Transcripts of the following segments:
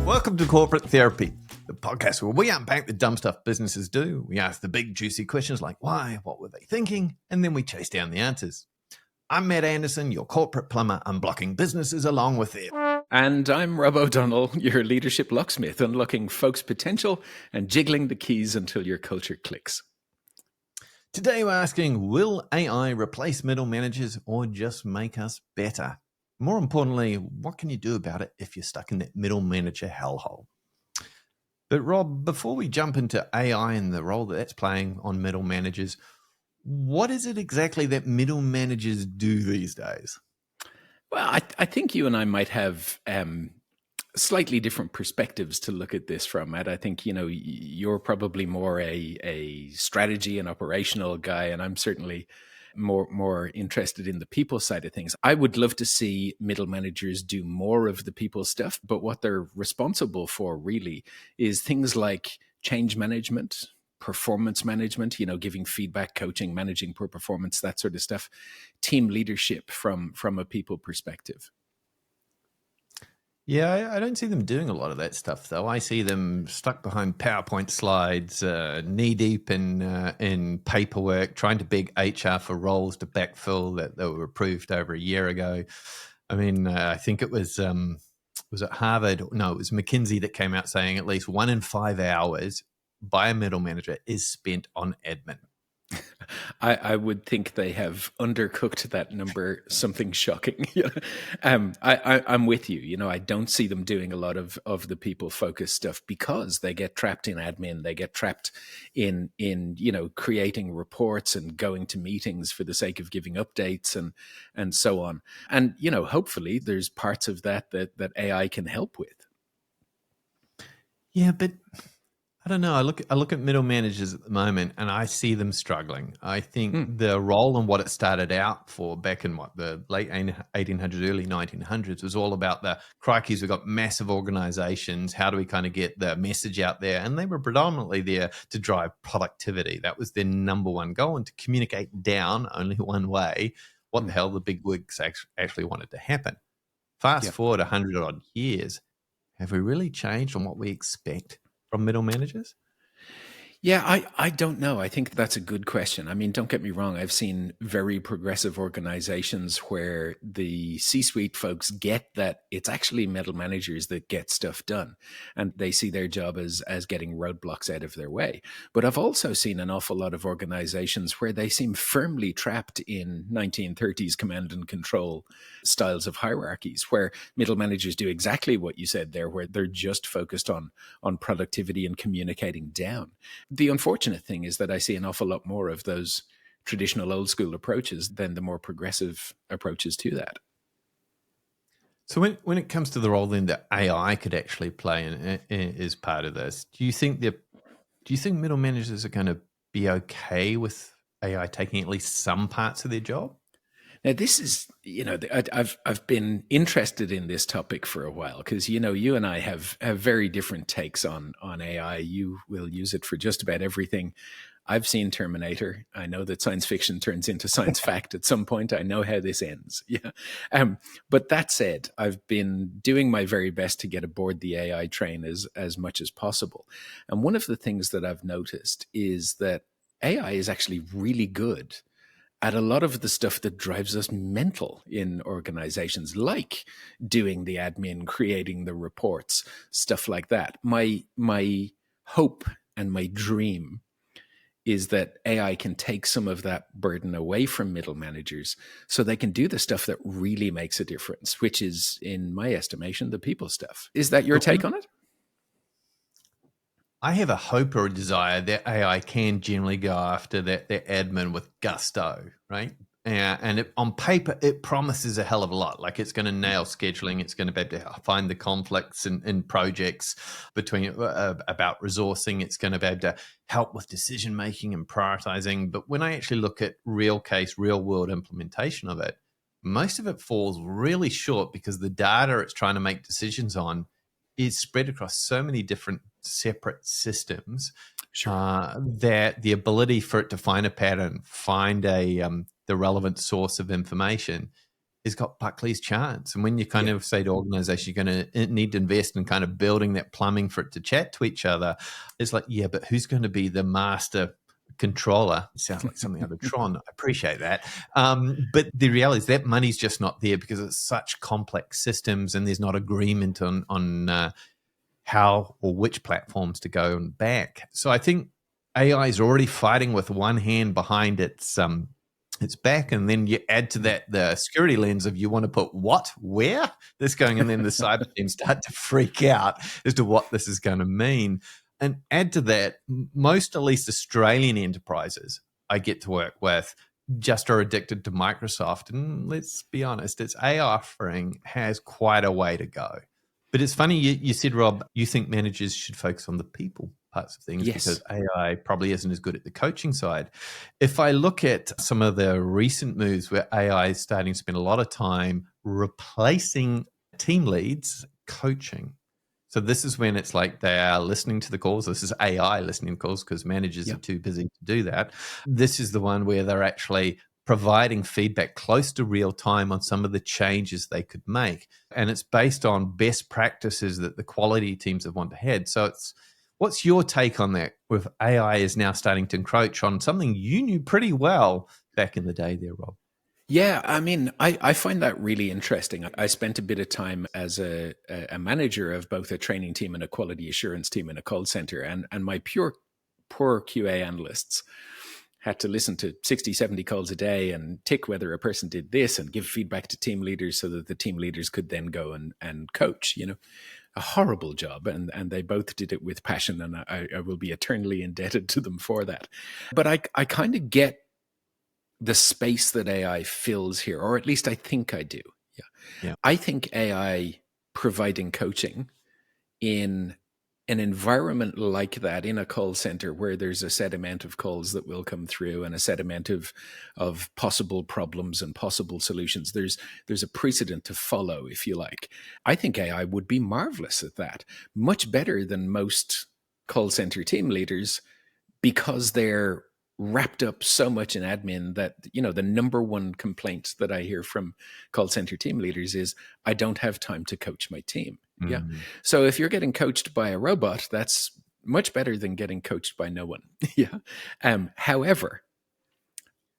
Welcome to Corporate Therapy, the podcast where we unpack the dumb stuff businesses do. We ask the big, juicy questions like why, what were they thinking, and then we chase down the answers. I'm Matt Anderson, your corporate plumber, unblocking businesses along with it. And I'm Rob O'Donnell, your leadership locksmith, unlocking folks' potential and jiggling the keys until your culture clicks. Today we're asking, will AI replace middle managers or just make us better? More importantly, what can you do about it if you're stuck in that middle manager hellhole? But Rob, before we jump into AI and the role that that's playing on middle managers, what is it exactly that middle managers do these days? Well, I think you and I might have slightly different perspectives to look at this from, Matt. I think, you're probably more a strategy and operational guy, and I'm certainly more interested in the people side of things. I would love to see middle managers do more of the people stuff, but what they're responsible for really is things like change management, performance management, giving feedback, coaching, managing poor performance, that sort of stuff, team leadership from a people perspective. Yeah, I don't see them doing a lot of that stuff, though. I see them stuck behind PowerPoint slides, knee-deep in paperwork, trying to beg HR for roles to backfill that were approved over a year ago. I mean, I think it was it Harvard? No, it was McKinsey that came out saying at least 1 in 5 hours by a middle manager is spent on admin. I would think they have undercooked that number, something shocking. I'm with you. I don't see them doing a lot of the people-focused stuff because they get trapped in admin. They get trapped in creating reports and going to meetings for the sake of giving updates and so on. And, hopefully there's parts of that AI can help with. Yeah, but I don't know. I look at middle managers at the moment and I see them struggling. I think the role and what it started out for back in the late 1800s, early 1900s was all about the crikeys. We've got massive organizations. How do we kind of get the message out there? And they were predominantly there to drive productivity. That was their number one goal, and to communicate down only one way what the hell the big wigs actually wanted to happen. Fast forward 100 odd years. Have we really changed on what we expect from middle managers? Yeah, I don't know. I think that's a good question. I mean, don't get me wrong. I've seen very progressive organizations where the C-suite folks get that it's actually middle managers that get stuff done, and they see their job as getting roadblocks out of their way. But I've also seen an awful lot of organizations where they seem firmly trapped in 1930s command and control styles of hierarchies, where middle managers do exactly what you said there, where they're just focused on productivity and communicating down. The unfortunate thing is that I see an awful lot more of those traditional old school approaches than the more progressive approaches to that. So when it comes to the role then that AI could actually play in as part of this, do you think middle managers are going to be okay with AI taking at least some parts of their job? Now, this is, I've been interested in this topic for a while because, you and I have very different takes on AI. You will use it for just about everything. I've seen Terminator. I know that science fiction turns into science fact at some point. I know how this ends. Yeah. But that said, I've been doing my very best to get aboard the AI train as much as possible. And one of the things that I've noticed is that AI is actually really good at a lot of the stuff that drives us mental in organizations, like doing the admin, creating the reports, stuff like that. My hope and my dream is that AI can take some of that burden away from middle managers so they can do the stuff that really makes a difference, which is, in my estimation, the people stuff. Is that your take on it? I have a hope or a desire that AI can generally go after that admin with gusto, right? And on paper, it promises a hell of a lot. Like it's going to nail scheduling. It's going to be able to find the conflicts in projects between about resourcing. It's going to be able to help with decision making and prioritizing. But when I actually look at real case, real world implementation of it, most of it falls really short because the data it's trying to make decisions on is spread across so many different separate systems. That the ability for it to find a pattern, find the relevant source of information has got Buckley's charts. And when you kind Yeah. of say to organizations, you're going to need to invest in kind of building that plumbing for it to chat to each other, it's like, yeah, but who's going to be the master controller? It sounds like something out of Tron. I appreciate that. But the reality is that money's just not there because it's such complex systems and there's not agreement on how or which platforms to go and back. So I think AI is already fighting with one hand behind its back, and then you add to that the security lens of you want to put what, where this going, and then the cyber teams start to freak out as to what this is going to mean. And add to that, most at least Australian enterprises I get to work with just are addicted to Microsoft. And let's be honest, its AI offering has quite a way to go. But it's funny, you said, Rob, you think managers should focus on the people parts of things Yes. because AI probably isn't as good at the coaching side. If I look at some of the recent moves where AI is starting to spend a lot of time replacing team leads coaching. So this is when it's like they are listening to the calls. This is AI listening to calls because managers are too busy to do that. This is the one where they're actually providing feedback close to real time on some of the changes they could make. And it's based on best practices that the quality teams have wanted to head. So what's your take on that with AI is now starting to encroach on something you knew pretty well back in the day there, Rob? Yeah, I mean, I find that really interesting. I spent a bit of time as a manager of both a training team and a quality assurance team in a call center, and my poor QA analysts had to listen to 60, 70 calls a day and tick whether a person did this and give feedback to team leaders so that the team leaders could then go and coach, a horrible job. And they both did it with passion, and I will be eternally indebted to them for that. But I kind of get the space that AI fills here, or at least I think I do. Yeah. I think AI providing coaching in an environment like that, in a call center where there's a set amount of calls that will come through and a set amount of possible problems and possible solutions, there's a precedent to follow, if you like. I think AI would be marvelous at that, much better than most call center team leaders, because they're wrapped up so much in admin that, the number one complaint that I hear from call center team leaders is, I don't have time to coach my team. Yeah. So if you're getting coached by a robot, that's much better than getting coached by no one. Yeah. However,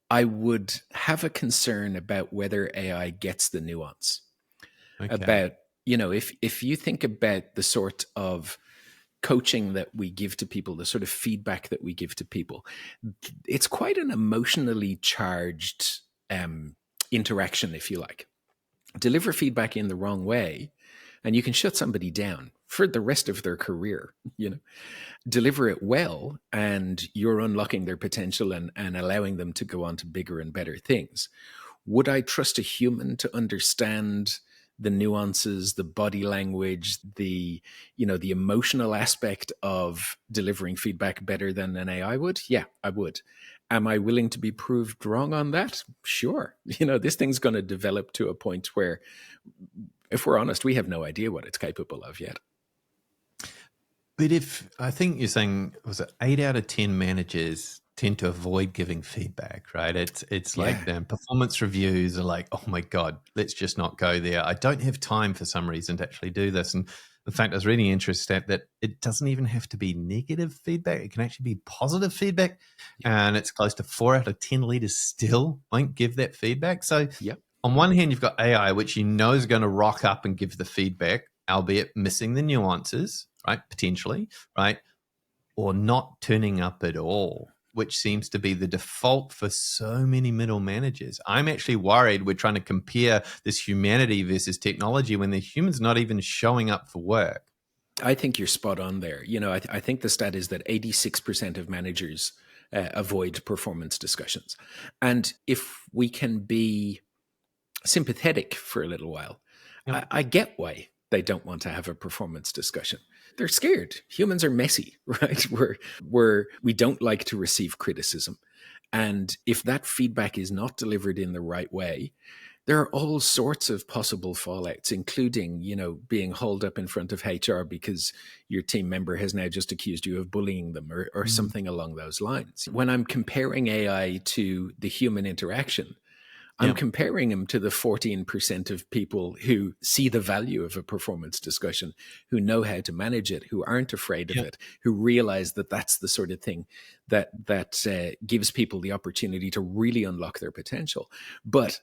I would have a concern about whether AI gets the nuance. Okay. About, if you think about the sort of coaching that we give to people, the sort of feedback that we give to people, it's quite an emotionally charged interaction, if you like. Deliver feedback in the wrong way, and you can shut somebody down for the rest of their career. Deliver it well, and you're unlocking their potential and allowing them to go on to bigger and better things. Would I trust a human to understand the nuances, the body language, the emotional aspect of delivering feedback better than an AI would? Yeah, I would. Am I willing to be proved wrong on that? Sure. This thing's going to develop to a point where, if we're honest, we have no idea what it's capable of yet. But I think you're saying, was it 8 out of 10 managers tend to avoid giving feedback, right? It's like the performance reviews are like, oh my God, let's just not go there. I don't have time for some reason to actually do this. And in fact, I was reading an interesting stat that it doesn't even have to be negative feedback. It can actually be positive feedback. And it's close to 4 out of 10 leaders still won't give that feedback. So on one hand, you've got AI, which is going to rock up and give the feedback, albeit missing the nuances, right? Potentially, right? Or not turning up at all, which seems to be the default for so many middle managers. I'm actually worried we're trying to compare this humanity versus technology when the human's not even showing up for work. I think you're spot on there. I think the stat is that 86% of managers avoid performance discussions. And if we can be sympathetic for a little while, I get why they don't want to have a performance discussion. They're scared. Humans are messy, right? We don't like to receive criticism. And if that feedback is not delivered in the right way, there are all sorts of possible fallouts, including, being hauled up in front of HR because your team member has now just accused you of bullying them or something along those lines. When I'm comparing AI to the human interaction, I'm Yeah. comparing him to the 14% of people who see the value of a performance discussion, who know how to manage it, who aren't afraid of Yeah. it, who realize that that's the sort of thing that gives people the opportunity to really unlock their potential. But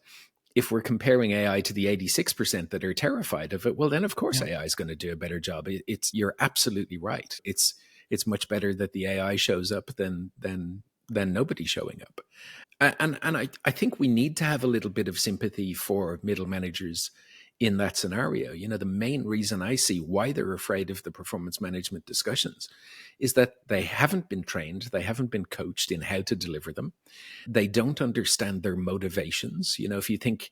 if we're comparing AI to the 86% that are terrified of it, well, then of course Yeah. AI is going to do a better job. You're absolutely right. It's much better that the AI shows up than nobody showing up. And I think we need to have a little bit of sympathy for middle managers in that scenario. The main reason I see why they're afraid of the performance management discussions is that they haven't been trained, they haven't been coached in how to deliver them. They don't understand their motivations. If you think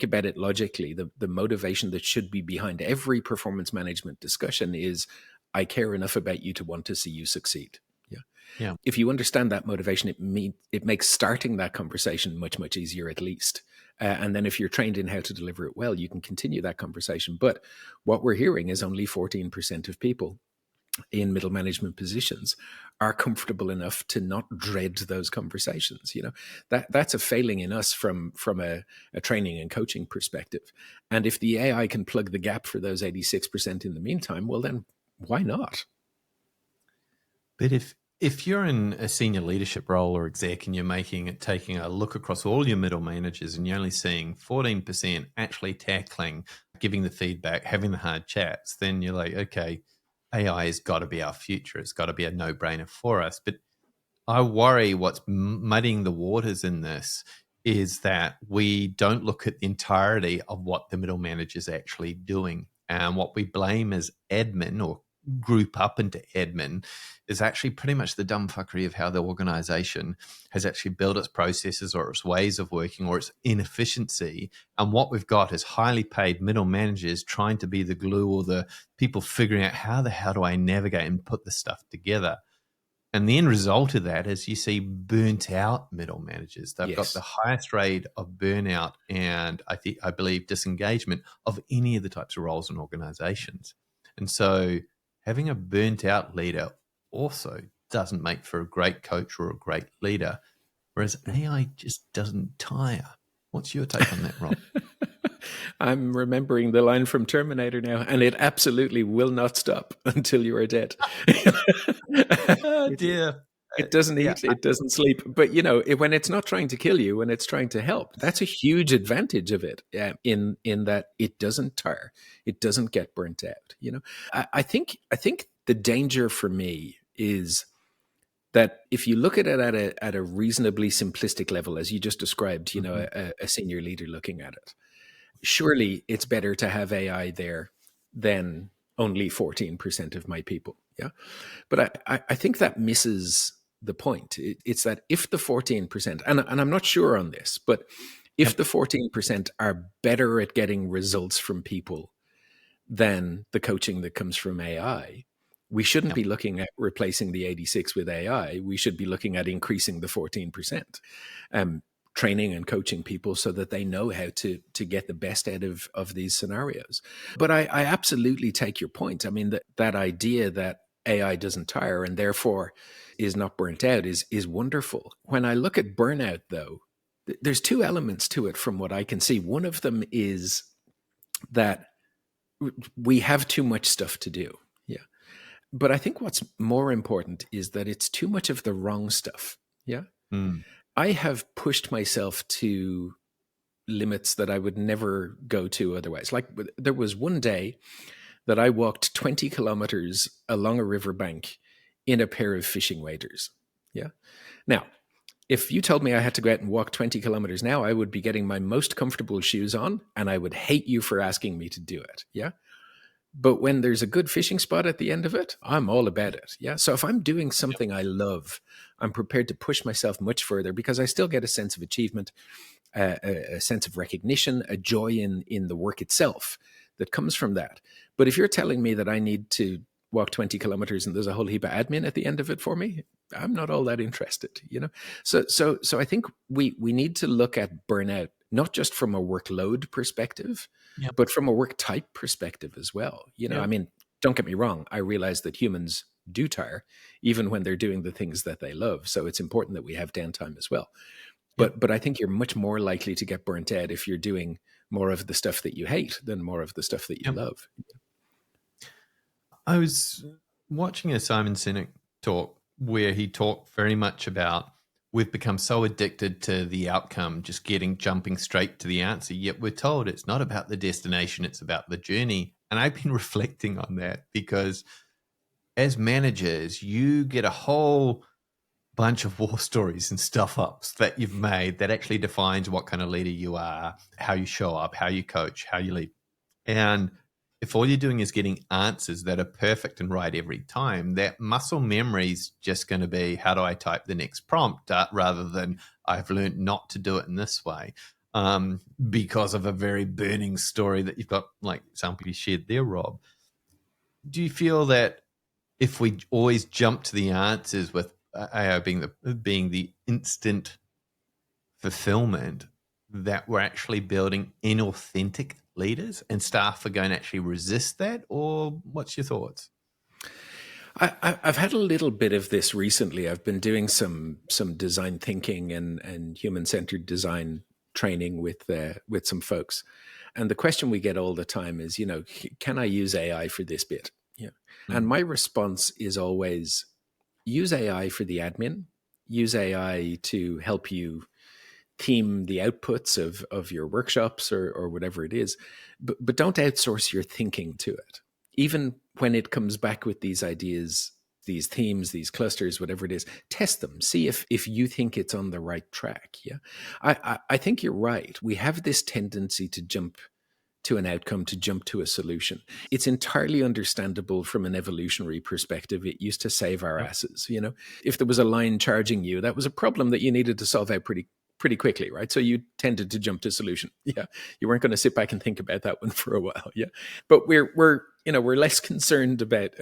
about it logically, the motivation that should be behind every performance management discussion is, I care enough about you to want to see you succeed. Yeah. Yeah. If you understand that motivation, it makes starting that conversation much, much easier at least. And then if you're trained in how to deliver it well, you can continue that conversation. But what we're hearing is only 14% of people in middle management positions are comfortable enough to not dread those conversations. That's a failing in us from a training and coaching perspective. And if the AI can plug the gap for those 86% in the meantime, well, then why not? But if you're in a senior leadership role or exec and you're taking a look across all your middle managers and you're only seeing 14% actually tackling, giving the feedback, having the hard chats, then you're like, okay, AI has got to be our future. It's got to be a no-brainer for us. But I worry what's muddying the waters in this is that we don't look at the entirety of what the middle manager is actually doing. And what we blame as admin or group up into admin is actually pretty much the dumb fuckery of how the organization has actually built its processes or its ways of working or its inefficiency. And what we've got is highly paid middle managers trying to be the glue or the people figuring out how the hell do I navigate and put this stuff together. And the end result of that is you see burnt out middle managers. They've got the Yes. highest rate of burnout and I believe disengagement of any of the types of roles in organizations. And so having a burnt out leader also doesn't make for a great coach or a great leader, whereas AI just doesn't tire. What's your take on that, Rob? I'm remembering the line from Terminator now, and it absolutely will not stop until you are dead. Oh it, dear. it doesn't Yeah. eat, it doesn't sleep. But when it's not trying to kill you, when it's trying to help, that's a huge advantage of it. In that it doesn't tire, it doesn't get burnt out. I think the danger for me is that if you look at it at a reasonably simplistic level, as you just described, Mhm. a senior leader looking at it, surely it's better to have AI there than only 14% of my people. Yeah. But I think that misses the point. It's that if the 14%, and I'm not sure on this, but if Yep. the 14% are better at getting results from people than the coaching that comes from AI, we shouldn't Yep. be looking at replacing the 86 with AI. We should be looking at increasing the 14%, training and coaching people so that they know how to get the best out of these scenarios. But I absolutely take your point. I mean, that idea that AI doesn't tire and therefore is not burnt out is wonderful. When I look at burnout, though, there's two elements to it from what I can see. One of them is that we have too much stuff to do. Yeah. But I think what's more important is that it's too much of the wrong stuff. Yeah. Mm. I have pushed myself to limits that I would never go to otherwise. Like there was one day that I walked 20 kilometers along a riverbank in a pair of fishing waders. Yeah. Now, if you told me I had to go out and walk 20 kilometers now, I would be getting my most comfortable shoes on and I would hate you for asking me to do it. Yeah. But when there's a good fishing spot at the end of it, I'm all about it. Yeah. So if I'm doing something I love, I'm prepared to push myself much further because I still get a sense of achievement, a sense of recognition, a joy in the work itself that comes from that. But if you're telling me that I need to walk 20 kilometers and there's a whole heap of admin at the end of it for me, I'm not all that interested. So I think we need to look at burnout not just from a workload perspective, Yep. but from a work type perspective as well. I Yep. mean, don't get me wrong. I realize that humans do tire even when they're doing the things that they love. So it's important that we have downtime as well. Yep. But I think you're much more likely to get burnt out if you're doing more of the stuff that you hate than more of the stuff that you Yep. love. I was watching a Simon Sinek talk where he talked very much about we've become so addicted to the outcome, just jumping straight to the answer. Yet we're told it's not about the destination, it's about the journey. And I've been reflecting on that because as managers, you get a whole bunch of war stories and stuff ups that you've made that actually defines what kind of leader you are, how you show up, how you coach, how you lead. And if all you're doing is getting answers that are perfect and right every time, that muscle memory is just going to be, how do I type the next prompt, rather than I've learned not to do it in this way, because of a very burning story that you've got, like somebody shared there, Rob. Do you feel that if we always jump to the answers with AI being the instant fulfillment, that we're actually building inauthentic leaders and staff are going to actually resist that? Or what's your thoughts? I've had a little bit of this recently. I've been doing some design thinking and human centered design training with some folks, and the question we get all the time is, can I use AI for this bit? Yeah, and my response is always use AI for the admin, use AI to help you theme the outputs of your workshops or whatever it is, but don't outsource your thinking to it. Even when it comes back with these ideas, these themes, these clusters, whatever it is, test them. See if you think it's on the right track. Yeah, I think you're right. We have this tendency to jump to an outcome, to jump to a solution. It's entirely understandable from an evolutionary perspective. It used to save our Yep. asses. If there was a lion charging you, that was a problem that you needed to solve out pretty quickly, right? So you tended to jump to solution. Yeah, you weren't going to sit back and think about that one for a while. Yeah, but we're less concerned about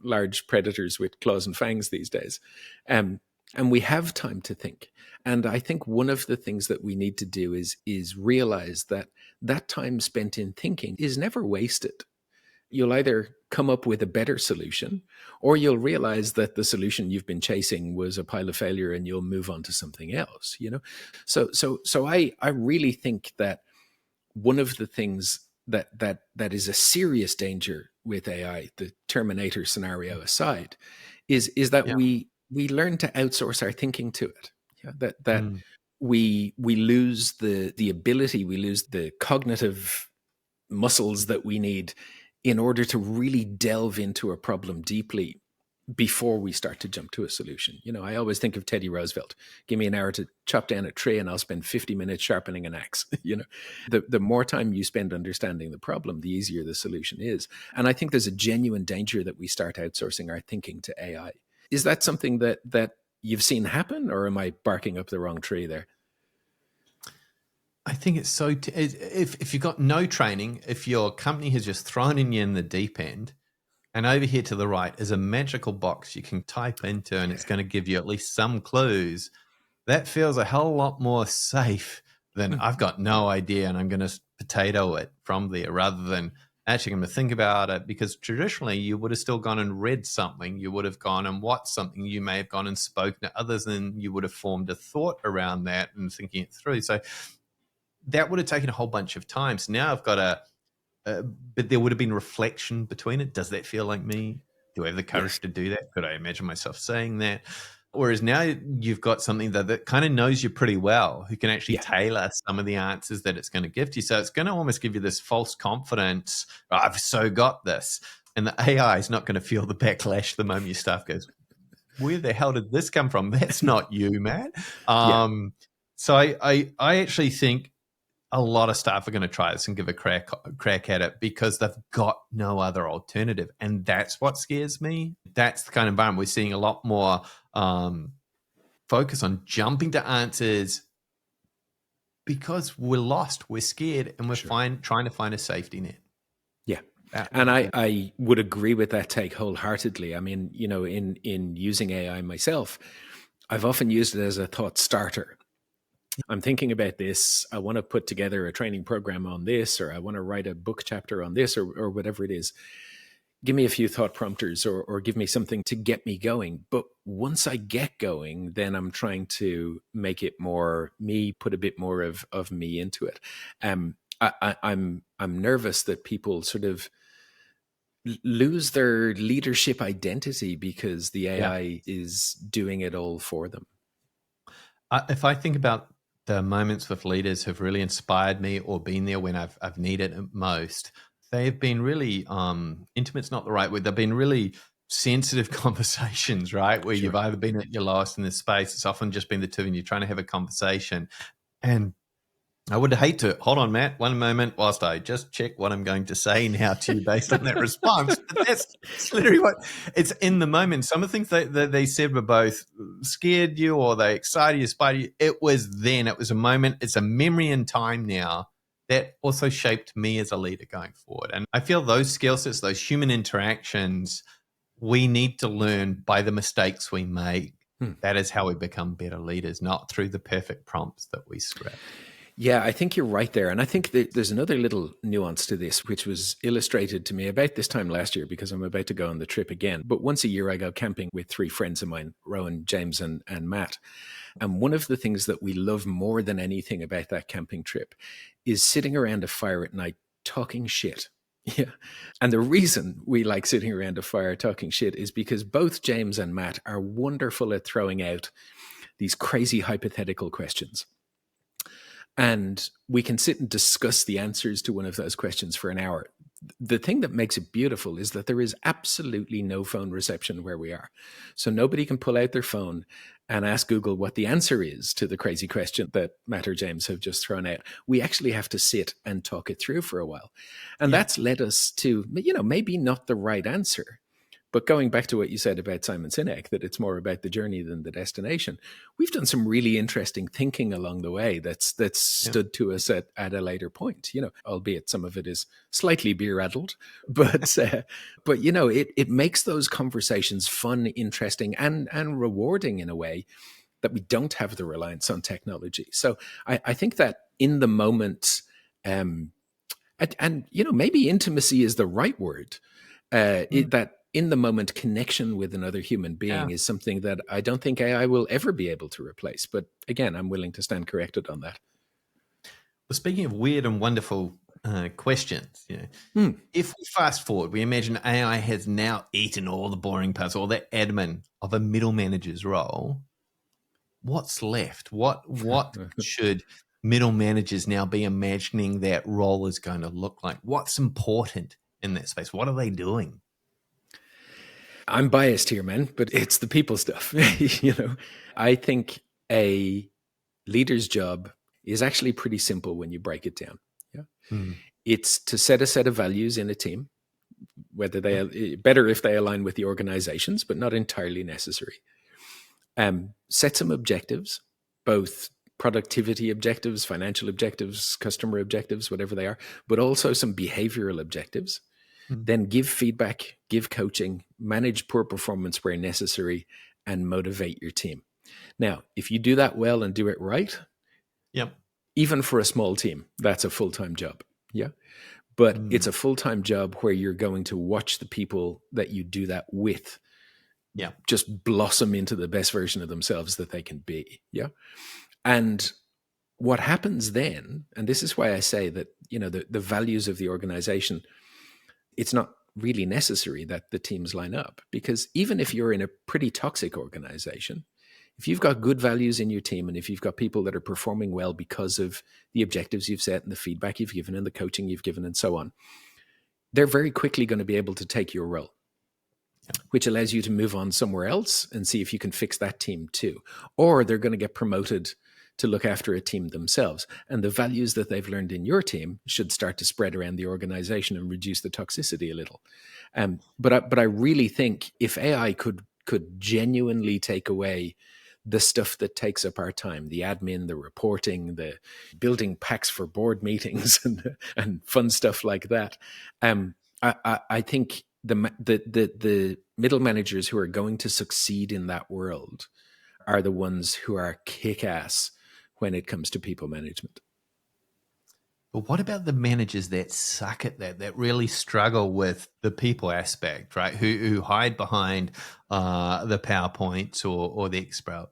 large predators with claws and fangs these days, and we have time to think. And I think one of the things that we need to do is realize that time spent in thinking is never wasted. You'll either come up with a better solution, or you'll realize that the solution you've been chasing was a pile of failure and you'll move on to something else. So I really think that one of the things that is a serious danger with AI, the Terminator scenario aside, is that Yeah. we learn to outsource our thinking to it. Yeah, that Mm. we lose the ability, we lose the cognitive muscles that we need in order to really delve into a problem deeply before we start to jump to a solution. I always think of Teddy Roosevelt. Give me an hour to chop down a tree and I'll spend 50 minutes sharpening an axe. The more time you spend understanding the problem, the easier the solution is. And I think there's a genuine danger that we start outsourcing our thinking to AI. Is that something that you've seen happen, or am I barking up the wrong tree there? I think it's so. If you've got no training, if your company has just thrown you in the deep end, and over here to the right is a magical box you can type into, and it's going to give you at least some clues, that feels a hell lot more safe than I've got no idea and I'm going to potato it from there, rather than actually I'm going to think about it. Because traditionally you would have still gone and read something, you would have gone and watched something, you may have gone and spoken to others, and you would have formed a thought around that and thinking it through. So that would have taken a whole bunch of time. So now I've got but there would have been reflection between it. Does that feel like me? Do I have the Yes. courage to do that? Could I imagine myself saying that? Whereas now you've got something that kind of knows you pretty well, who can actually Yeah. tailor some of the answers that it's going to give to you. So it's going to almost give you this false confidence. "Oh, I've so got this." And the AI is not going to feel the backlash the moment your staff goes, "Where the hell did this come from? That's not you, man." Yeah. So I actually think a lot of staff are going to try this and give a crack at it because they've got no other alternative. And that's what scares me. That's the kind of environment we're seeing a lot more focus on jumping to answers because we're lost, we're scared, and we're Sure. trying to find a safety net. Yeah. And That's I would agree with that take wholeheartedly. I mean, in using AI myself, I've often used it as a thought starter. I'm thinking about this. I want to put together a training program on this, or I want to write a book chapter on this, or whatever it is. give me a few thought prompters or give me something to get me going. But once I get going, then I'm trying to make it more me, put a bit more of me into it. I'm nervous that people sort of lose their leadership identity because the Yeah. AI is doing it all for them. If I think about the moments with leaders who've really inspired me or been there when I've needed it most, they've been really intimate's not the right word. They've been really sensitive conversations, right? Where Sure. you've either been at your lowest in this space. It's often just been the two, and you're trying to have a conversation. And I would hate to hold on, Matt, one moment, whilst I just check what I'm going to say now to you based on that response. But that's literally what it's in the moment. Some of the things that they said were both scared you or they excited you, inspired you. It was then, it was a moment. It's a memory in time now that also shaped me as a leader going forward. And I feel those skill sets, those human interactions, we need to learn by the mistakes we make. That is how we become better leaders, not through the perfect prompts that we script. Yeah, I think you're right there. And I think that there's another little nuance to this, which was illustrated to me about this time last year because I'm about to go on the trip again. But once a year, I go camping with three friends of mine, Rowan, James, and Matt. And one of the things that we love more than anything about that camping trip is sitting around a fire at night talking shit. Yeah. And the reason we like sitting around a fire talking shit is because both James and Matt are wonderful at throwing out these crazy hypothetical questions. And we can sit and discuss the answers to one of those questions for an hour. The thing that makes it beautiful is that there is absolutely no phone reception where we are. So nobody can pull out their phone and ask Google what the answer is to the crazy question that Matt or James have just thrown out. We actually have to sit and talk it through for a while. And that's led us to, maybe not the right answer. But going back to what you said about Simon Sinek, that it's more about the journey than the destination, we've done some really interesting thinking along the way that's stood to us at a later point, albeit some of it is slightly beer-addled. But it makes those conversations fun, interesting, and rewarding in a way that we don't have the reliance on technology. So I think that in the moment, and maybe intimacy is the right word, that in the moment connection with another human being is something that I don't think AI will ever be able to replace. But again, I'm willing to stand corrected on that. Well, speaking of weird and wonderful questions, if we fast forward, we imagine AI has now eaten all the boring parts, all the admin of a middle manager's role. What's left? What should middle managers now be imagining that role is going to look like? What's important in that space? What are they doing? I'm biased here, man, but it's the people stuff. I think a leader's job is actually pretty simple when you break it down. Yeah. It's to set a set of values in a team, whether they better if they align with the organizations, but not entirely necessary. Set some objectives, both productivity objectives, financial objectives, customer objectives, whatever they are, but also some behavioral objectives. Then give feedback, give coaching, manage poor performance where necessary, and motivate your team. Now, if you do that well and do it right, even for a small team, that's a full-time job. Yeah. But it's a full-time job where you're going to watch the people that you do that with just blossom into the best version of themselves that they can be. Yeah. And what happens then, and this is why I say that, the values of the organization, it's not really necessary that the teams line up, because even if you're in a pretty toxic organization, if you've got good values in your team and if you've got people that are performing well because of the objectives you've set and the feedback you've given and the coaching you've given and so on, they're very quickly going to be able to take your role, which allows you to move on somewhere else and see if you can fix that team too. Or they're going to get promoted to look after a team themselves. And the values that they've learned in your team should start to spread around the organization and reduce the toxicity a little. But I really think if AI could genuinely take away the stuff that takes up our time, the admin, the reporting, the building packs for board meetings and fun stuff like that, I think the middle managers who are going to succeed in that world are the ones who are kick-ass when it comes to people management. But what about the managers that suck at that really struggle with the people aspect, right? Who hide behind the PowerPoints or the Excel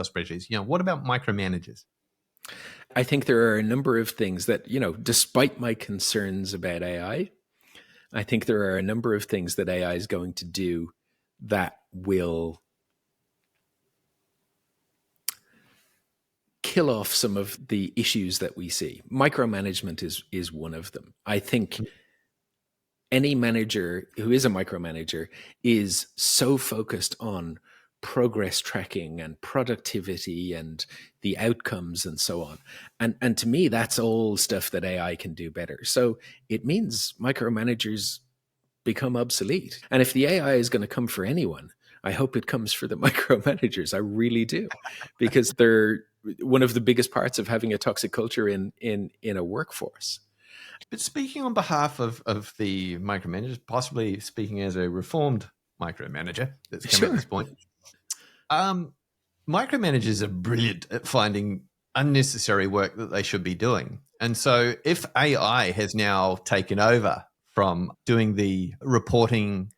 spreadsheets? What about micromanagers? I think there are a number of things that, despite my concerns about I think there are a number of things that AI is going to do that will kill off some of the issues that we see. Micromanagement is one of them. I think any manager who is a micromanager is so focused on progress tracking and productivity and the outcomes and so on. And to me, that's all stuff that AI can do better. So it means micromanagers become obsolete. And if the AI is going to come for anyone, I hope it comes for the micromanagers. I really do, because they're one of the biggest parts of having a toxic culture in a workforce. But speaking on behalf of the micromanagers, possibly speaking as a reformed micromanager that's come at Sure. this point, micromanagers are brilliant at finding unnecessary work that they should be doing. And so if AI has now taken over from doing the reporting,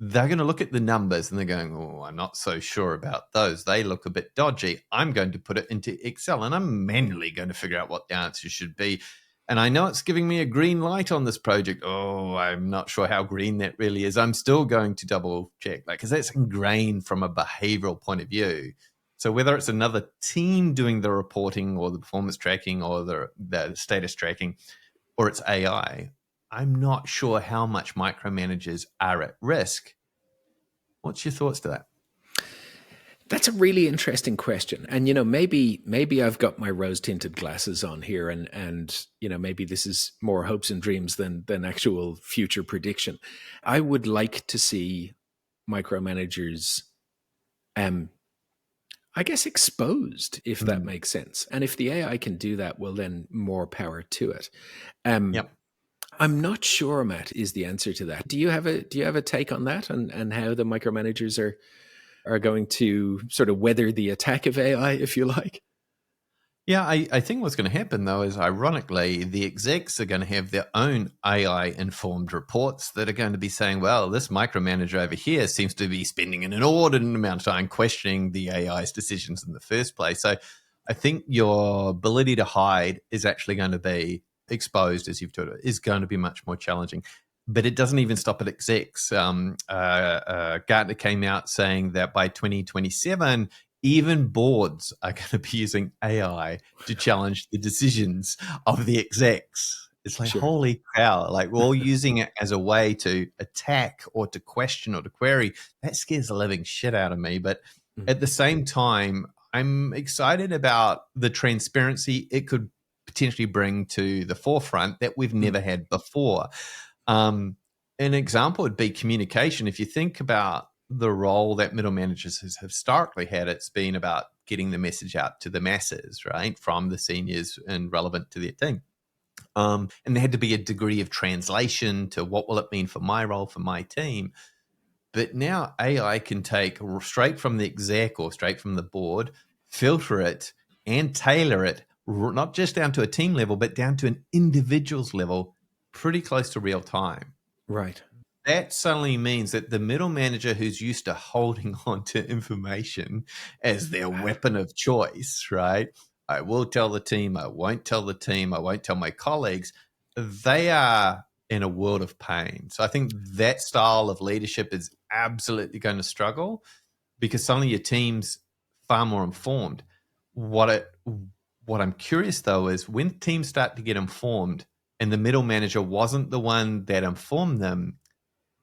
they're going to look at the numbers and they're going, oh, I'm not so sure about those. They look a bit dodgy. I'm going to put it into Excel and I'm manually going to figure out what the answer should be. And I know it's giving me a green light on this project. Oh, I'm not sure how green that really is. I'm still going to double check that because that's ingrained from a behavioral point of view. So whether it's another team doing the reporting or the performance tracking or the status tracking, or it's AI, I'm not sure how much micromanagers are at risk. What's your thoughts to that? That's a really interesting question. And maybe I've got my rose-tinted glasses on here, and maybe this is more hopes and dreams than actual future prediction. I would like to see micromanagers I guess exposed, if that makes sense. And if the AI can do that, well, then more power to it. Yep. I'm not sure, Matt, is the answer to that. Do you have a take on that and how the micromanagers are going to sort of weather the attack of AI, if you like? Yeah, I think what's going to happen, though, is ironically, the execs are going to have their own AI-informed reports that are going to be saying, well, this micromanager over here seems to be spending an inordinate amount of time questioning the AI's decisions in the first place. So I think your ability to hide is actually going to be exposed, as you've told it, is going to be much more challenging. But it doesn't even stop at execs. Gartner came out saying that by 2027, even boards are going to be using AI to challenge the decisions of the execs. It's like, Sure. holy cow, like we're all using it as a way to attack or to question or to query. That scares the living shit out of me. But at the same time, I'm excited about the transparency it could potentially bring to the forefront that we've never had before. An example would be communication. If you think about the role that middle managers has historically had, it's been about getting the message out to the masses, right, from the seniors and relevant to their team. And there had to be a degree of translation to what will it mean for my role, for my team. But now AI can take straight from the exec or straight from the board, filter it and tailor it, not just down to a team level, but down to an individual's level, pretty close to real time. Right. That suddenly means that the middle manager who's used to holding on to information as their weapon of choice, right? I will tell the team, I won't tell the team, I won't tell my colleagues. They are in a world of pain. So I think that style of leadership is absolutely going to struggle because suddenly your team's far more informed. What I'm curious though is when teams start to get informed and the middle manager wasn't the one that informed them,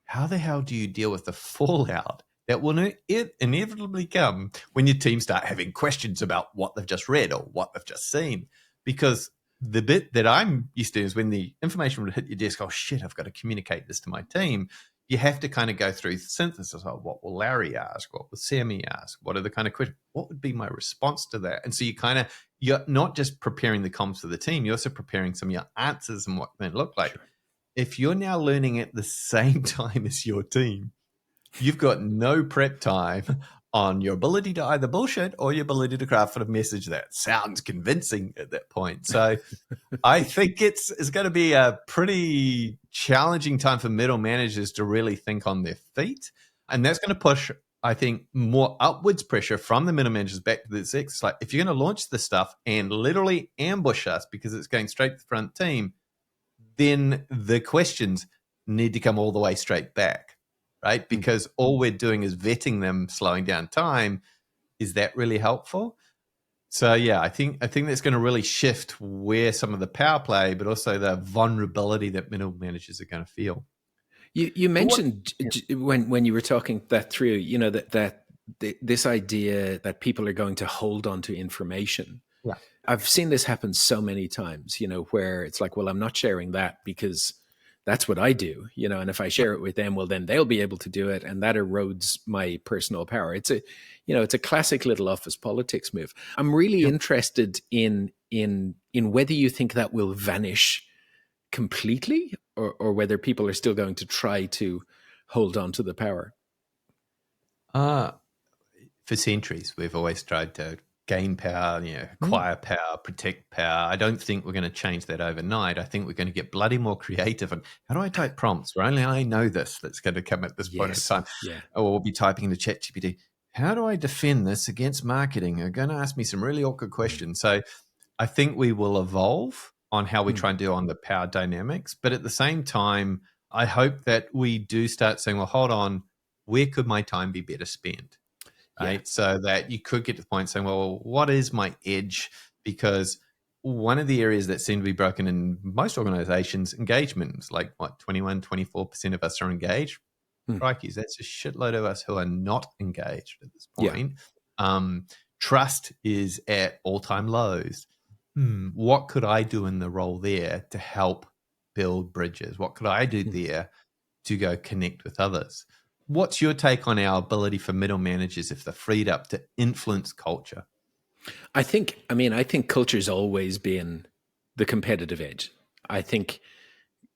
how the hell do you deal with the fallout that will inevitably come when your team start having questions about what they've just read or what they've just seen? Because the bit that I'm used to is when the information would hit your desk, oh shit, I've got to communicate this to my team. You have to kind of go through synthesis of what will Larry ask? What will Sammy ask? What are the kind of questions? What would be my response to that? And so you're not just preparing the comms for the team, you're also preparing some of your answers and what they look like. Sure. If you're now learning at the same time as your team, you've got no prep time on your ability to either bullshit or your ability to craft a message that sounds convincing at that point. So I think it's going to be a pretty challenging time for middle managers to really think on their feet. And that's going to push, I think, more upwards pressure from the middle managers back to the execs. It's like, if you're going to launch this stuff and literally ambush us because it's going straight to the front team, then the questions need to come all the way straight back, right? Because all we're doing is vetting them, slowing down time. Is that really helpful? So yeah, I think that's going to really shift where some of the power play, but also the vulnerability that middle managers are going to feel. You mentioned when you were talking that through, you know, that this idea that people are going to hold on to information. Yeah. I've seen this happen so many times, you know, where it's like, well, I'm not sharing that because that's what I do, you know, and if I share it with them, well, then they'll be able to do it, and that erodes my personal power. It's a classic little office politics move. I'm really interested in whether you think that will vanish completely, or whether people are still going to try to hold on to the power. For centuries, we've always tried to gain power, acquire power, protect power. I don't think we're going to change that overnight. I think we're going to get bloody more creative. And how do I type prompts where only I know this that's going to come at this point in time? Yeah. Or we'll be typing into ChatGPT. How do I defend this against marketing? They're going to ask me some really awkward questions. So I think we will evolve on how we try and do on the power dynamics. But at the same time, I hope that we do start saying, well, hold on, where could my time be better spent? Right. Yeah. So that you could get to the point saying, well, what is my edge? Because one of the areas that seem to be broken in most organizations, engagement is like 24% of us are engaged. Crikey, that's a shitload of us who are not engaged at this point. Yeah. Trust is at all-time lows. What could I do in the role there to help build bridges? What could I do there to go connect with others? What's your take on our ability for middle managers if they're freed up to influence culture? I think culture's always been the competitive edge. I think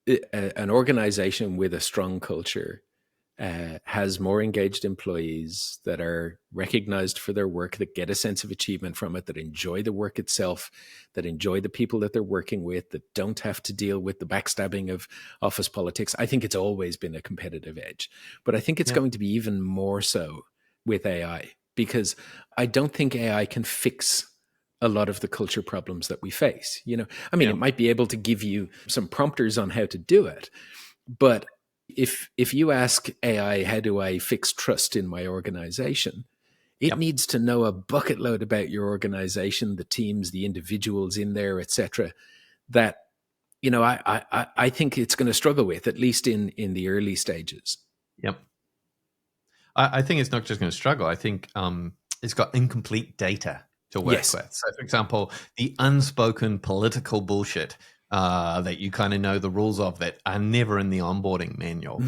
an organization with a strong culture has more engaged employees that are recognized for their work, that get a sense of achievement from it, that enjoy the work itself, that enjoy the people that they're working with, that don't have to deal with the backstabbing of office politics. I think it's always been a competitive edge, but I think it's going to be even more so with AI, because I don't think AI can fix a lot of the culture problems that we face. It might be able to give you some prompters on how to do it, but if you ask AI, how do I fix trust in my organization? It needs to know a bucket load about your organization, the teams, the individuals in there, etc. That, I think it's going to struggle with, at least in the early stages. Yep. I think it's not just going to struggle. I think it's got incomplete data to work with. So, for example, the unspoken political bullshit that you kind of know the rules of that are never in the onboarding manual.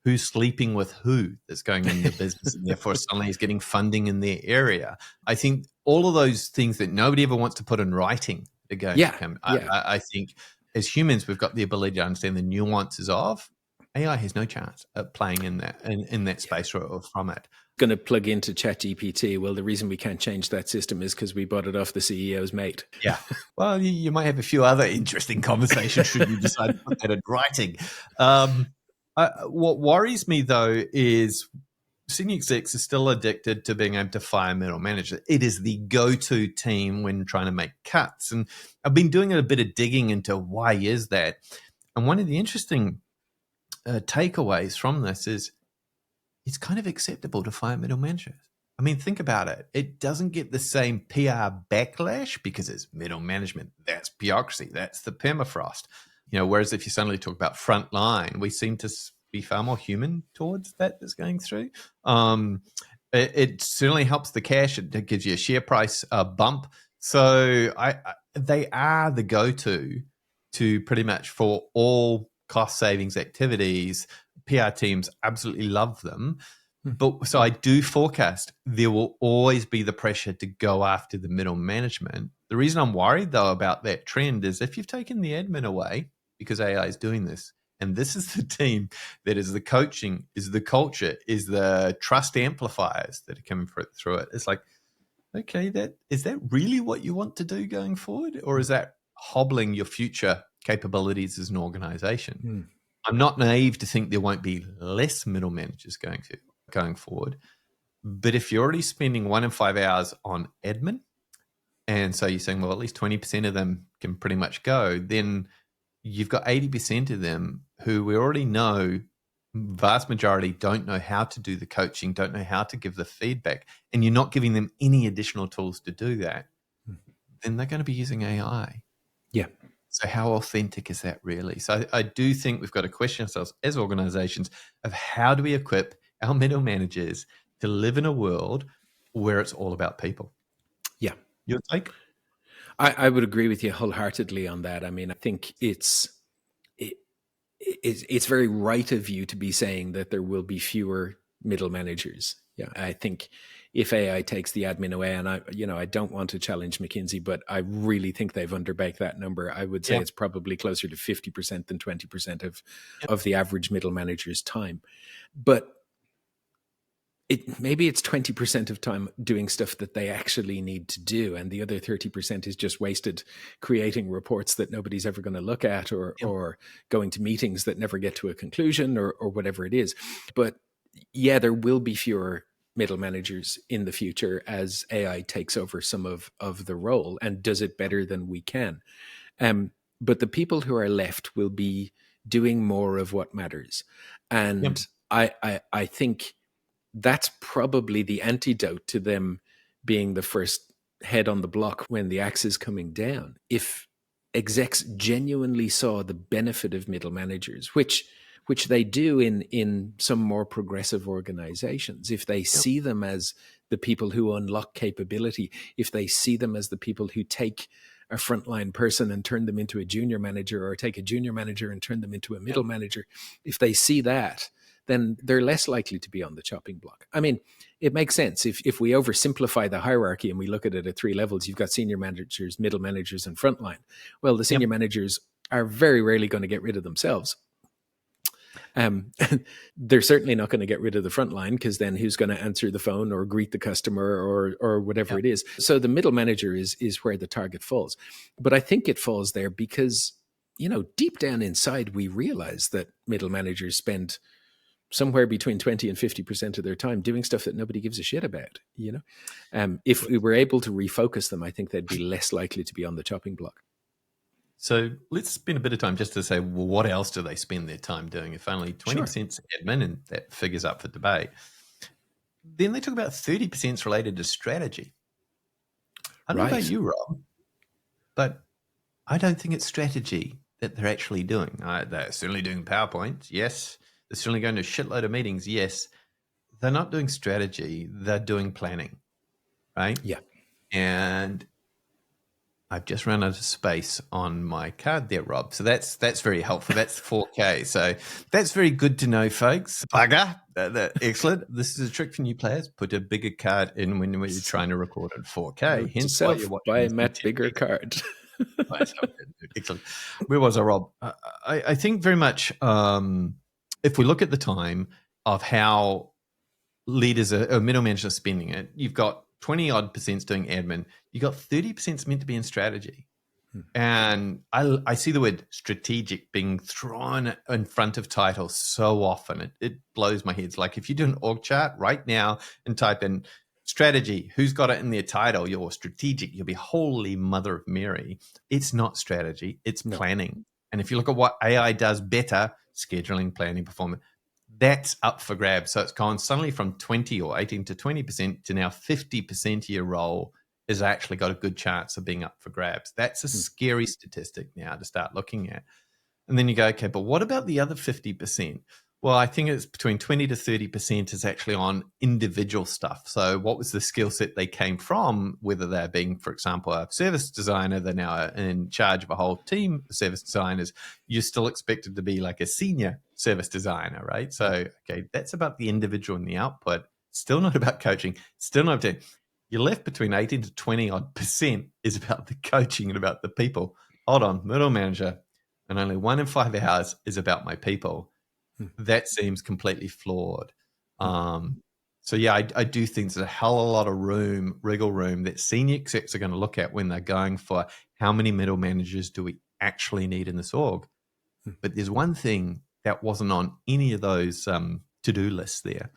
Who's sleeping with who that's going into business and therefore suddenly is getting funding in their area. I think all of those things that nobody ever wants to put in writing are going to come. I think as humans, we've got the ability to understand the nuances of. AI has no chance at playing in that space or from it. Going to plug into ChatGPT. Well, the reason we can't change that system is because we bought it off the CEO's mate. Yeah. Well, you might have a few other interesting conversations should you decide to put that in writing. What worries me, though, is senior execs are still addicted to being able to fire middle managers. It is the go-to team when trying to make cuts. And I've been doing a bit of digging into why is that. And one of the interesting takeaways from this is it's kind of acceptable to fire middle managers. I mean, think about it. It doesn't get the same PR backlash because it's middle management. That's bureaucracy. That's the permafrost. Whereas if you suddenly talk about frontline, we seem to be far more human towards that's going through. It certainly helps the cash. It gives you a share price bump. So they are the go-to to pretty much for all cost savings activities. PR teams absolutely love them. But so I do forecast there will always be the pressure to go after the middle management. The reason I'm worried, though, about that trend is if you've taken the admin away, because AI is doing this, And this is the team that is the coaching, is the culture, is the trust amplifiers that are coming through it. It's like, okay, is that really what you want to do going forward? Or is that hobbling your future capabilities as an organization? I'm not naive to think there won't be less middle managers going forward. But if you're already spending 1 in 5 hours on admin, and so you're saying, well, at least 20% of them can pretty much go, then you've got 80% of them who we already know, vast majority don't know how to do the coaching, don't know how to give the feedback, and you're not giving them any additional tools to do that, then they're going to be using AI. Yeah. So how authentic is that really? So I do think we've got to question ourselves as organizations of how do we equip our middle managers to live in a world where it's all about people. Yeah. Your take? I would agree with you wholeheartedly on that. I mean, I think it's very right of you to be saying that there will be fewer middle managers. Yeah, I think if AI takes the admin away, and I don't want to challenge McKinsey, but I really think they've underbaked that number. I would say it's probably closer to 50% than 20% of the average middle manager's time. But maybe it's 20% of time doing stuff that they actually need to do, and the other 30% is just wasted creating reports that nobody's ever going to look at, or going to meetings that never get to a conclusion, or whatever it is. But yeah, there will be fewer middle managers in the future as AI takes over some of the role and does it better than we can. But the people who are left will be doing more of what matters. And I think that's probably the antidote to them being the first head on the block when the axe is coming down. If execs genuinely saw the benefit of middle managers, which they do in some more progressive organizations, if they see them as the people who unlock capability, if they see them as the people who take a frontline person and turn them into a junior manager, or take a junior manager and turn them into a middle manager, if they see that, then they're less likely to be on the chopping block. I mean, it makes sense. If we oversimplify the hierarchy and we look at it at 3 levels, you've got senior managers, middle managers, and frontline. Well, the senior managers are very rarely going to get rid of themselves. They're certainly not going to get rid of the frontline, because then who's going to answer the phone or greet the customer or whatever it is? So the middle manager is where the target falls. But I think it falls there because, deep down inside, we realize that middle managers spend somewhere between 20 and 50% of their time doing stuff that nobody gives a shit about. If we were able to refocus them, I think they'd be less likely to be on the chopping block. So let's spend a bit of time just to say, well, what else do they spend their time doing? If only 20% is admin, and that figure's up for debate. Then they talk about 30% is related to strategy. I don't know about you, Rob, but I don't think it's strategy that they're actually doing. They're certainly doing PowerPoints, yes. They're certainly going to a shitload of meetings, yes. They're not doing strategy, they're doing planning, right? Yeah. And I've just run out of space on my card there, Rob. So that's very helpful. That's 4K. So that's very good to know, folks. Bugger. Excellent. This is a trick for new players. Put a bigger card in when you're trying to record at 4K. Hence why you're watching. Buy a Matt bigger card. Excellent. Where was I, Rob? I think very much if we look at the time of how leaders or middle managers are spending it, you've got 20 odd percent doing admin. You got 30% meant to be in strategy. And I see the word strategic being thrown in front of titles so often. It blows my head. It's like if you do an org chart right now and type in strategy, who's got it in their title? You're strategic. You'll be holy mother of Mary. It's not strategy. It's planning. And if you look at what AI does better, scheduling, planning, performance, that's up for grabs. So it's gone suddenly from 20 or 18 to 20% to now 50% of your role has actually got a good chance of being up for grabs. That's a scary statistic now to start looking at. And then you go, okay, but what about the other 50%? Well, I think it's between 20 to 30% is actually on individual stuff. So what was the skill set they came from, whether they're being, for example, a service designer, they're now in charge of a whole team of service designers. You're still expected to be like a senior service designer, right? So, okay, that's about the individual and the output. Still not about coaching. Still not about, you're left between 18 to 20 odd percent is about the coaching and about the people. Hold on, middle manager. and only 1 in 5 hours is about my people, that seems completely flawed. So yeah, I do think there's a hell of a lot of wriggle room that senior execs are going to look at when they're going for how many middle managers do we actually need in this org. But there's one thing that wasn't on any of those to-do lists there,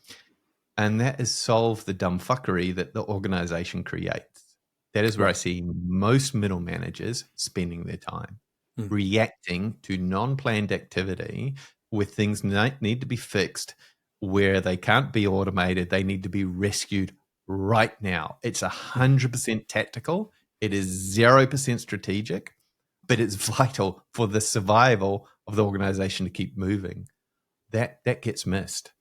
and that is solve the dumb fuckery that the organization creates. That is where I see most middle managers spending their time, reacting to non-planned activity with things need to be fixed, where they can't be automated. They need to be rescued right now. It's 100% tactical. It is 0% strategic, but it's vital for the survival of the organization to keep moving. That gets missed.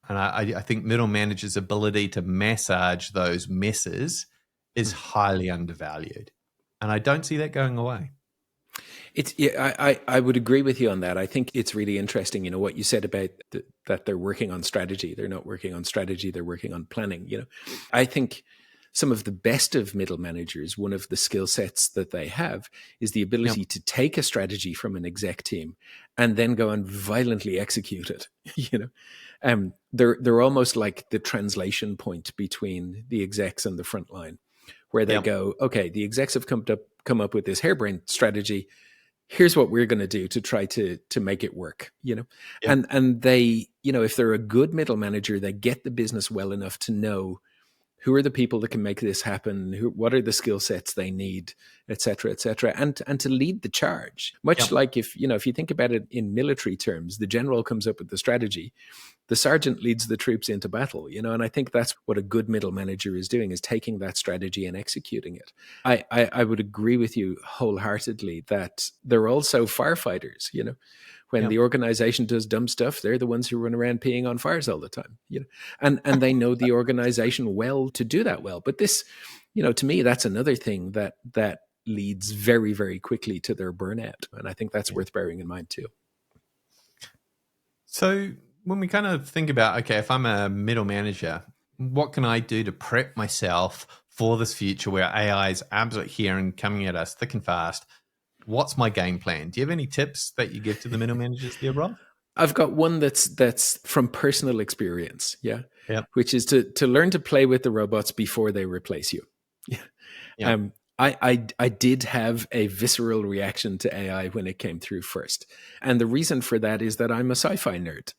And I think middle managers' ability to massage those messes is highly undervalued. And I don't see that going away. I would agree with you on that. I think it's really interesting, what you said about that they're working on strategy. They're not working on strategy, they're working on planning. I think some of the best of middle managers, one of the skill sets that they have is the ability to take a strategy from an exec team and then go and violently execute it. They're almost like the translation point between the execs and the front line, where they go, okay, the execs have come up with this harebrained strategy. Here's what we're going to do to try to make it work, and they, if they're a good middle manager, they get the business well enough to know who are the people that can make this happen, what are the skill sets they need, et cetera, and to lead the charge. Much like if you think about it in military terms, the general comes up with the strategy, the sergeant leads the troops into battle, and I think that's what a good middle manager is doing, is taking that strategy and executing it. I would agree with you wholeheartedly that they're also firefighters, when the organization does dumb stuff, they're the ones who run around peeing on fires all the time, and they know the organization well to do that well. But this, to me, that's another thing that leads very, very quickly to their burnout. And I think that's worth bearing in mind too. So when we kind of think about, okay, if I'm a middle manager, what can I do to prep myself for this future where AI is absolutely here and coming at us thick and fast? What's my game plan? Do you have any tips that you give to the middle managers there, Rob? I've got one that's from personal experience, which is to learn to play with the robots before they replace you. I did have a visceral reaction to AI when it came through first. And the reason for that is that I'm a sci-fi nerd.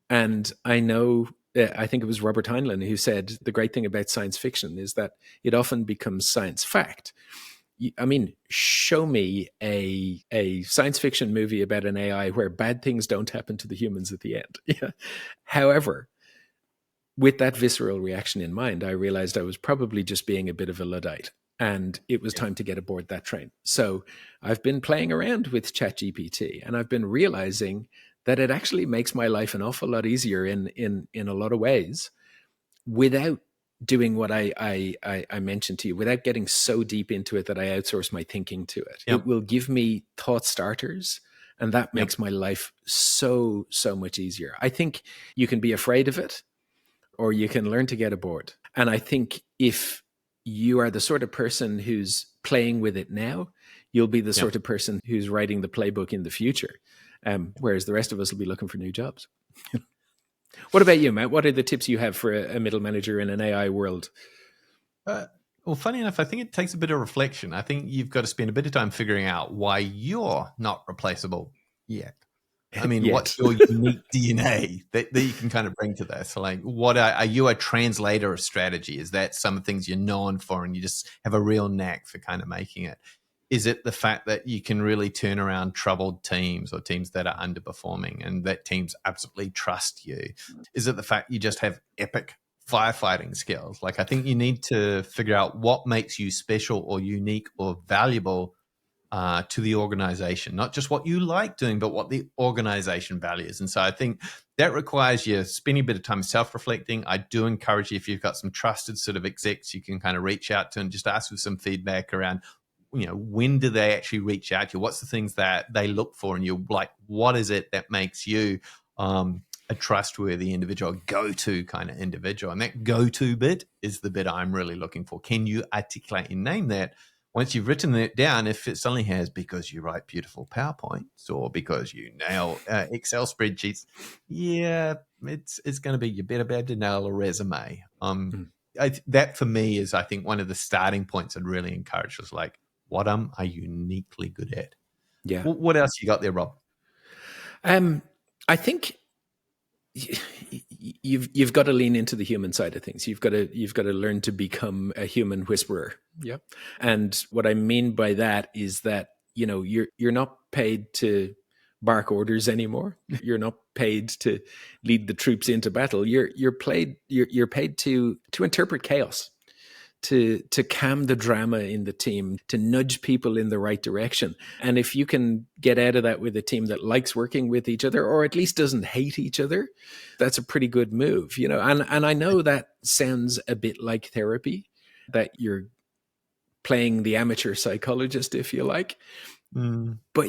And I know, I think it was Robert Heinlein who said the great thing about science fiction is that it often becomes science fact. I mean, show me a science fiction movie about an AI where bad things don't happen to the humans at the end. However, with that visceral reaction in mind, I realized I was probably just being a bit of a Luddite, and it was time to get aboard that train. So I've been playing around with ChatGPT, and I've been realizing that it actually makes my life an awful lot easier in a lot of ways, without doing what I mentioned to you, without getting so deep into it that I outsource my thinking to it. It will give me thought starters, and that makes my life so much easier. I think you can be afraid of it, or you can learn to get aboard. And I think if you are the sort of person who's playing with it now, you'll be the sort of person who's writing the playbook in the future, whereas the rest of us will be looking for new jobs. What about you, Matt? What are the tips you have for a middle manager in an AI world? Well, funny enough, I think it takes a bit of reflection. I think you've got to spend a bit of time figuring out why you're not replaceable yet. I mean, what's your unique DNA that you can kind of bring to this? Like, what are you a translator of strategy? Is that some of the things you're known for and you just have a real knack for kind of making it? Is it the fact that you can really turn around troubled teams or teams that are underperforming and that teams absolutely trust you? Is it the fact you just have epic firefighting skills? Like, I think you need to figure out what makes you special or unique or valuable to the organization, not just what you like doing, but what the organization values. And so I think that requires you spending a bit of time self-reflecting. I do encourage you, if you've got some trusted sort of execs you can kind of reach out to and just ask for some feedback around, when do they actually reach out to you? What's the things that they look for? And you're like, what is it that makes you a trustworthy individual, a go-to kind of individual? And that go-to bit is the bit I'm really looking for. Can you articulate and name that once you've written it down, if it suddenly has because you write beautiful PowerPoints or because you nail Excel spreadsheets, yeah, it's going to be you better be able to nail a resume. That for me is, I think, one of the starting points I'd really encourage was like, what am I uniquely good at? Yeah. What else you got there, Rob? I think you've got to lean into the human side of things. You've got to learn to become a human whisperer. Yeah. And what I mean by that is that, you're not paid to bark orders anymore. You're not paid to lead the troops into battle. You're paid to interpret chaos, to calm the drama in the team, to nudge people in the right direction. And if you can get out of that with a team that likes working with each other, or at least doesn't hate each other, that's a pretty good move, And I know that sounds a bit like therapy, that you're playing the amateur psychologist, if you like. But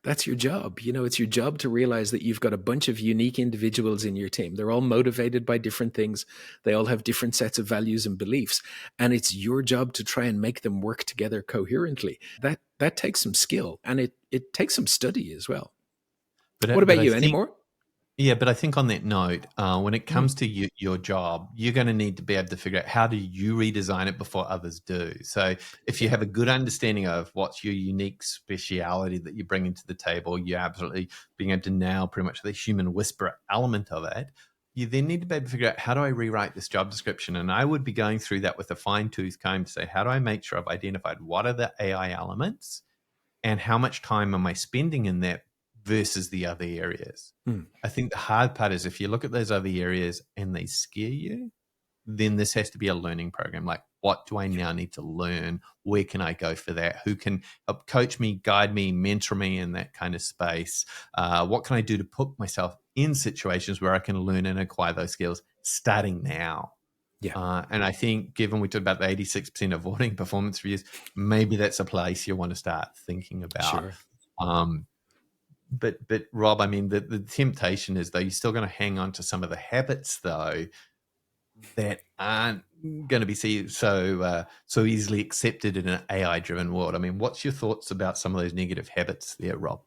that's your job. It's your job to realize that you've got a bunch of unique individuals in your team. They're all motivated by different things. They all have different sets of values and beliefs. And it's your job to try and make them work together coherently. That takes some skill, and it takes some study as well. What about you? Any more? Yeah, but I think on that note, when it comes to your job, you're going to need to be able to figure out how do you redesign it before others do. So if you have a good understanding of what's your unique speciality that you bring into the table, you're absolutely being able to nail pretty much the human whisperer element of it. You then need to be able to figure out, how do I rewrite this job description? And I would be going through that with a fine-tooth comb to say, how do I make sure I've identified what are the AI elements and how much time am I spending in that versus the other areas. I think the hard part is if you look at those other areas and they scare you, then this has to be a learning program. Like, what do I now need to learn? Where can I go for that? Who can help coach me, guide me, mentor me in that kind of space? What can I do to put myself in situations where I can learn and acquire those skills starting now? Yeah. And I think, given we talked about the 86% avoiding performance reviews, maybe that's a place you want to start thinking about. Sure. But Rob, I mean, the temptation is, though, you're still going to hang on to some of the habits, though, that aren't going to be so easily accepted in an AI-driven world. I mean, what's your thoughts about some of those negative habits there, Rob?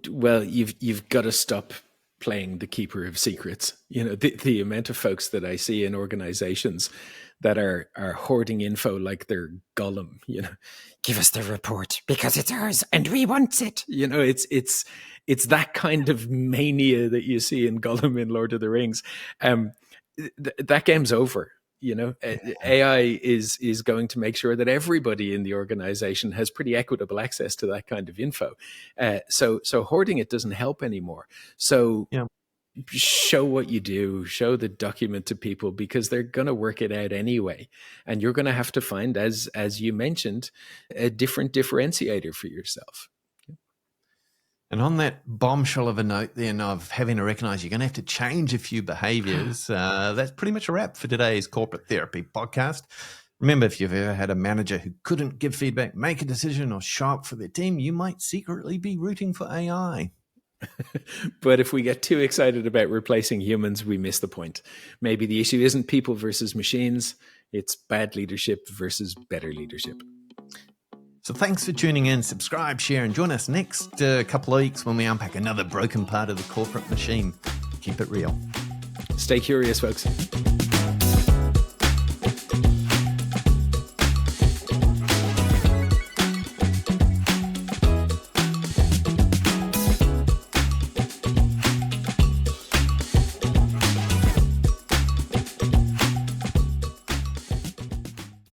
Well, you've got to stop playing the keeper of secrets. The amount of folks that I see in organizations that are hoarding info like they're Gollum, give us the report because it's ours and we want it. It's that kind of mania that you see in Gollum in Lord of the Rings. That game's over. AI is going to make sure that everybody in the organization has pretty equitable access to that kind of info. So hoarding it doesn't help anymore. So show what you do, show the document to people, because they're going to work it out anyway. And you're going to have to find, as you mentioned, a different differentiator for yourself. And on that bombshell of a note then of having to recognize you're going to have to change a few behaviors, that's pretty much a wrap for today's Corporate Therapy podcast. Remember, if you've ever had a manager who couldn't give feedback, make a decision, or show up for their team, you might secretly be rooting for AI. But if we get too excited about replacing humans, we miss the point. Maybe the issue isn't people versus machines. It's bad leadership versus better leadership. So thanks for tuning in. Subscribe, share, and join us next couple of weeks when we unpack another broken part of the corporate machine. Keep it real. Stay curious, folks.